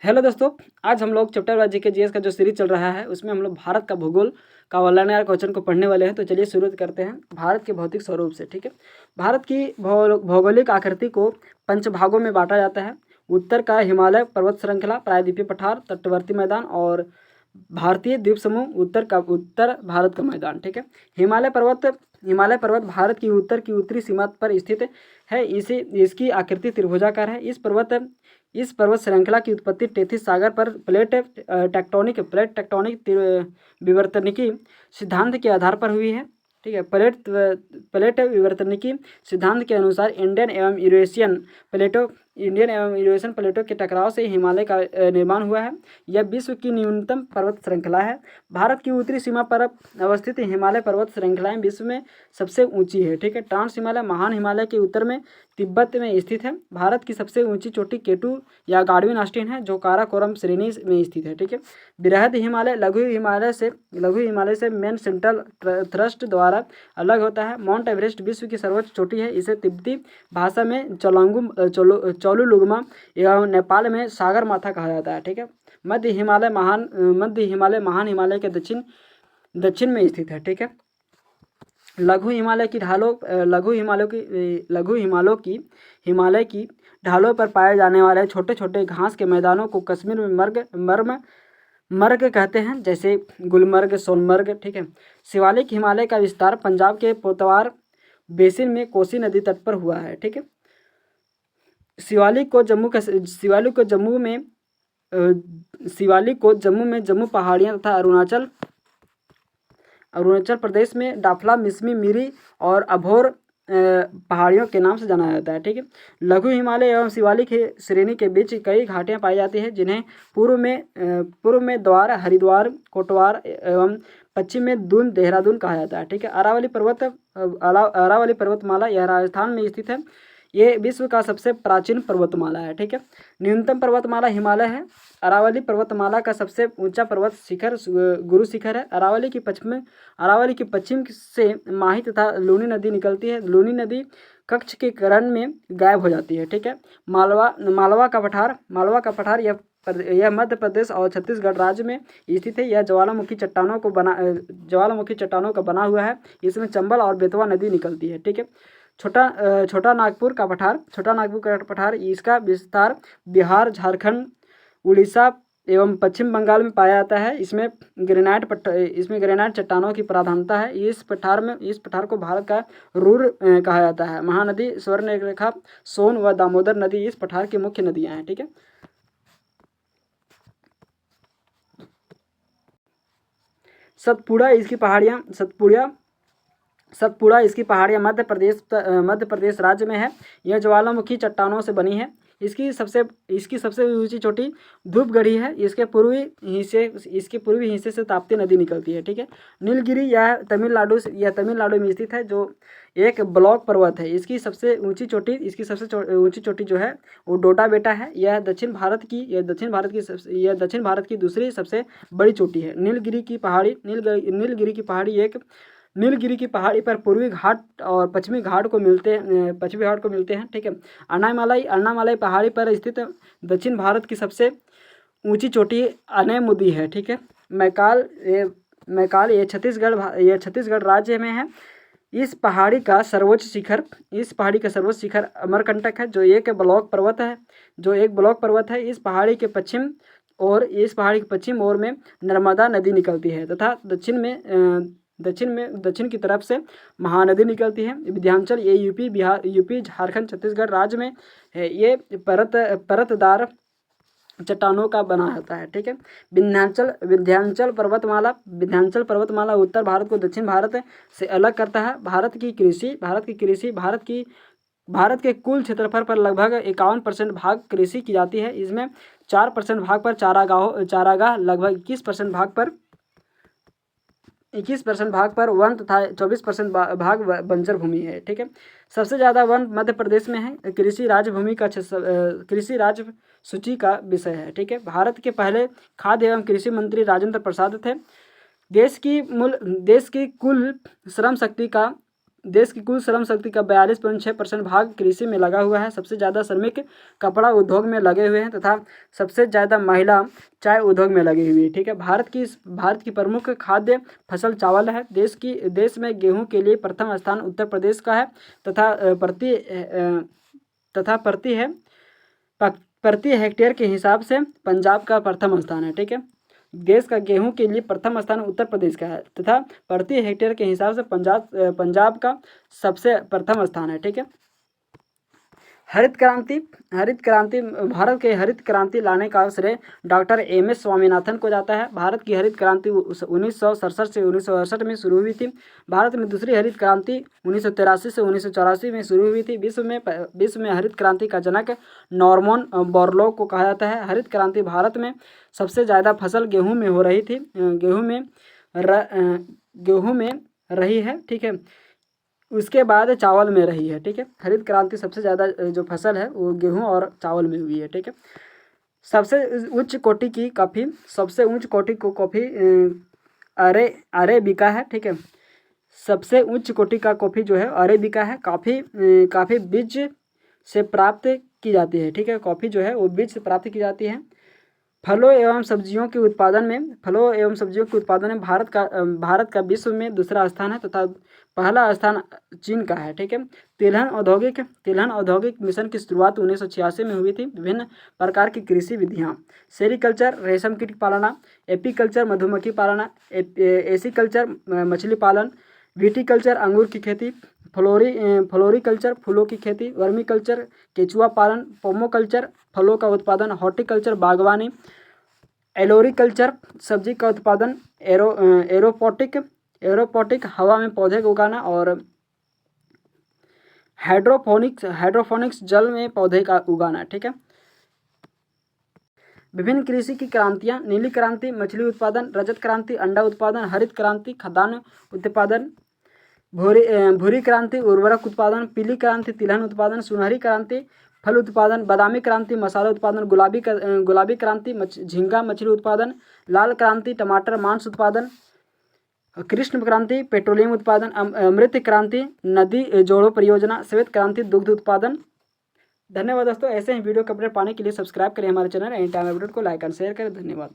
Hello दोस्तों, आज हम लोग चैप्टर वाइज जीके जीएस का जो सीरीज चल रहा है उसमें हम लोग भारत का भूगोल का वर्णनात्मक क्वेश्चन को पढ़ने वाले हैं। तो चलिए शुरू करते हैं भारत के भौतिक स्वरूप से। ठीक है, भारत की भौगोलिक आकृति को 5 भागों में बांटा जाता है। उत्तर का हिमालय पर्वत श्रृंखला, प्रायद्वीपीय पठार, तटवर्ती मैदान और भारतीय द्वीप समूह। उत्तर भारत का मैदान। ठीक है, हिमालय पर्वत भारत की उत्तरी सीमा पर स्थित है। इसकी आकृति त्रिभुजाकार है। इस पर्वत श्रृंखला की उत्पत्ति टेथिस सागर पर प्लेट टेक्टोनिक विवर्तनिकी सिद्धांत के आधार पर हुई है। ठीक है, प्लेट विवर्तनिकी सिद्धांत के अनुसार इंडियन एवं यूरेशियन प्लेटों के टकराव से हिमालय का निर्माण हुआ है। यह विश्व की न्यूनतम पर्वत श्रृंखला है। भारत की उत्तरी सीमा पर अवस्थित हिमालय पर्वत श्रृंखलाएं विश्व में सबसे ऊंची है। ठीक है, ट्रांस हिमालय महान हिमालय के उत्तर में तिब्बत में स्थित है। भारत की सबसे ऊंची चोटी केटू या गाडविन आस्टीन है, जो काराकोरम श्रेणी में स्थित है। ठीक है, बृहद हिमालय लघु हिमालय से मेन सेंट्रल थ्रस्ट द्वारा अलग होता है। माउंट एवरेस्ट विश्व की सर्वोच्च चोटी है। इसे तिब्बती भाषा में चोलुलुग्मा एवं नेपाल में सागर माथा कहा जाता है। ठीक है, मध्य हिमालय महान हिमालय के दक्षिण में स्थित है। ठीक है, हिमालय की ढालों पर पाए जाने वाले छोटे छोटे घास के मैदानों को कश्मीर में मर्ग कहते हैं, जैसे गुलमर्ग, सोनमर्ग। ठीक है, शिवालिक हिमालय का विस्तार पंजाब के पोतवार बेसिन में कोसी नदी तट पर हुआ है। ठीक है, शिवालिक को जम्मू में जम्मू पहाड़ियाँ तथा अरुणाचल प्रदेश में डाफला, मिसमी, मिरी और अभोर पहाड़ियों के नाम से जाना जाता है। ठीक है, लघु हिमालय एवं शिवालिक श्रेणी के बीच कई घाटियां पाई जाती हैं, जिन्हें पूर्व में द्वार, हरिद्वार, कोटवार एवं पश्चिम में दून, देहरादून कहा जाता है। ठीक है, अरावली पर्वतमाला यह राजस्थान में स्थित है। ये विश्व का सबसे प्राचीन पर्वतमाला है। ठीक है, न्यूनतम पर्वतमाला हिमालय है। अरावली पर्वतमाला का सबसे ऊंचा पर्वत शिखर गुरु शिखर है। अरावली की पश्चिम से माही तथा लूनी नदी निकलती है। लूनी नदी कच्छ के करण में गायब हो जाती है। ठीक है, मालवा का पठार यह मध्य प्रदेश और छत्तीसगढ़ राज्य में स्थित है। यह ज्वालामुखी चट्टानों का बना हुआ है। इसमें चंबल और बेतवा नदी निकलती है। ठीक है, छोटा नागपुर का पठार इसका विस्तार बिहार, झारखंड, उड़ीसा एवं पश्चिम बंगाल में पाया जाता है। इसमें ग्रेनाइट चट्टानों की प्रधानता है। इस पठार को भारत का रूर कहा जाता है। महानदी स्वर्णरेखा, सोन व दामोदर नदी इस पठार की मुख्य नदियां हैं। ठीक है, सतपुड़ा इसकी पहाड़ियाँ मध्य प्रदेश राज्य में है। यह ज्वालामुखी चट्टानों से बनी है। इसकी सबसे ऊंची चोटी धूपगढ़ी है। इसके पूर्वी हिस्से से ताप्ती नदी निकलती है। ठीक है, नीलगिरी यह तमिलनाडु में स्थित है, जो एक ब्लॉक पर्वत है। इसकी सबसे ऊंची चोटी जो है वो डोडा बेटा है। यह दक्षिण भारत की दूसरी सबसे बड़ी चोटी है। नीलगिरी की पहाड़ी पर पूर्वी घाट और पश्चिमी घाट को मिलते हैं। ठीक है, अन्नामलाई पहाड़ी पर स्थित दक्षिण भारत की सबसे ऊंची चोटी अनेमुदी है। ठीक है, मैकाल ये छत्तीसगढ़ राज्य में है। इस पहाड़ी का सर्वोच्च शिखर अमरकंटक है, जो एक ब्लॉक पर्वत है। इस पहाड़ी के पश्चिम ओर में नर्मदा नदी निकलती है तथा दक्षिण की तरफ से महानदी निकलती है। विंध्याचल ये यूपी, झारखंड, छत्तीसगढ़ राज्य में है। ये परतदार चट्टानों का बना होता है। ठीक है, विंध्याचल पर्वतमाला उत्तर भारत को दक्षिण भारत से अलग करता है। भारत के कुल क्षेत्रफल पर लगभग 51% भाग कृषि की जाती है। इसमें 4% भाग पर चारागाह, लगभग 21% भाग पर वन तथा 24% भाग बंजर भूमि है। ठीक है, सबसे ज़्यादा वन मध्य प्रदेश में है। कृषि राज्य सूची का विषय है। ठीक है, भारत के पहले खाद्य एवं कृषि मंत्री राजेंद्र प्रसाद थे। देश की कुल श्रम शक्ति का देश की कुल श्रम शक्ति का 42.6% भाग कृषि में लगा हुआ है। सबसे ज़्यादा श्रमिक कपड़ा उद्योग में लगे हुए हैं तथा सबसे ज़्यादा महिला चाय उद्योग में लगी हुई है। ठीक है, भारत की प्रमुख खाद्य फसल चावल है। देश में गेहूं के लिए प्रथम स्थान उत्तर प्रदेश का है तथा प्रति हेक्टेयर के हिसाब से पंजाब का प्रथम स्थान है। ठीक है, देश का गेहूं के लिए प्रथम स्थान उत्तर प्रदेश का है तथा प्रति हेक्टेयर के हिसाब से पंजाब का सबसे प्रथम स्थान है। ठीक है, हरित क्रांति भारत के हरित क्रांति लाने का श्रेय डॉक्टर एम.एस. स्वामीनाथन को जाता है। भारत की हरित क्रांति 1967 से 1968 में शुरू हुई थी। भारत में दूसरी हरित क्रांति 1983 से 1984 में शुरू हुई थी। विश्व में हरित क्रांति का जनक नॉर्मन बोरलॉग को कहा जाता है। हरित क्रांति भारत में सबसे ज़्यादा फसल गेहूँ में हो रही थी, गेहूँ में रही है। ठीक है, उसके बाद चावल में रही है। ठीक है, हरित क्रांति सबसे ज़्यादा जो फसल है वो गेहूं और चावल में हुई है। ठीक है, सबसे उच्च कोटि की कॉफ़ी अरेबिका है। ठीक है, सबसे उच्च कोटि का कॉफ़ी जो है अरेबिका है। कॉफ़ी बीज से प्राप्त की जाती है। ठीक है, कॉफ़ी जो है वो बीज से प्राप्त की जाती है। फलों एवं सब्जियों के उत्पादन में भारत का विश्व में दूसरा स्थान है तथा पहला स्थान चीन का है। ठीक है, तिलहन औद्योगिक मिशन की शुरुआत 1986 में हुई थी। विभिन्न प्रकार की कृषि विधियाँ, सेरीकल्चर रेशम कीट पालना, एपीकल्चर मधुमक्खी पालना, एसीकल्चर मछली पालन, विटीकल्चर अंगूर की खेती, फ्लोरीकल्चर फूलों की खेती, वर्मीकल्चर केचुआ पालन, पोमोकल्चर फलों का उत्पादन, हॉर्टिकल्चर बागवानी, एलोरीकल्चर सब्जी का उत्पादन, एरोपोटिक हवा में पौधे को उगाना और हाइड्रोपोनिक्स जल में पौधे का उगाना। ठीक है, विभिन्न कृषि की क्रांतियाँ, नीली क्रांति मछली उत्पादन, रजत क्रांति अंडा उत्पादन, हरित क्रांति खाद्यान्न उत्पादन, भूरी क्रांति उर्वरक उत्पादन, पीली क्रांति तिलहन उत्पादन, सुनहरी क्रांति फल उत्पादन, बादामी क्रांति मसाला उत्पादन, गुलाबी क्रांति झींगा मछली उत्पादन, लाल क्रांति टमाटर मांस उत्पादन, कृष्ण क्रांति पेट्रोलियम उत्पादन, अमृत क्रांति नदी जोड़ो परियोजना, श्वेत क्रांति दुग्ध उत्पादन। धन्यवाद दोस्तों, ऐसे ही वीडियो को अपडेट पाने के लिए सब्सक्राइब करें हमारे चैनल एनी टाइम अपडेट को, लाइक एंड शेयर करें। धन्यवाद।